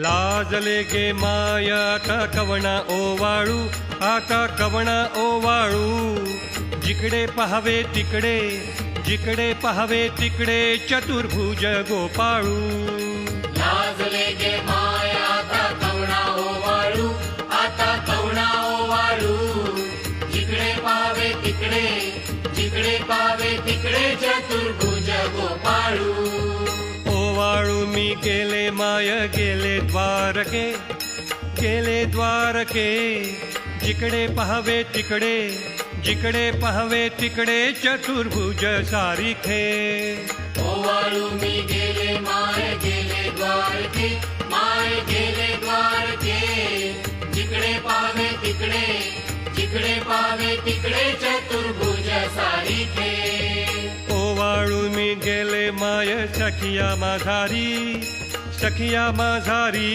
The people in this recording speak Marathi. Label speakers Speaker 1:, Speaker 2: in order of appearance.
Speaker 1: लाजले गे माय आता कवना ओवाळू, आता कवना ओवाळू. जिकडे पहावे तिकडे, जिकडे पहावे तिकडे चतुर्भुज गोपाळू.
Speaker 2: लाजले गे माय आता कवना ओवाळू, आता कवना ओवाळू. जिकडे पाहावे तिकडे, जिकडे पाहावे तिकडे चतुर्भुज गोपाळू.
Speaker 1: ओवाळू मी गेले माय गेले द्वारके, गेले द्वारके. जिकडे पहावे तिकडे, जिकडे पहावे तिकडे चतुर्भुज सारिखे.
Speaker 2: ओवाळू मी गेले माय गेले द्वारके, माय गेले द्वारके. जिकडे पाहावे तिकडे, जिकडे पाहावे तिकडे चतुर्भुज सारिखे.
Speaker 1: ओवाळू मी गेले माय सखिया माझारी, सखिया माझारी.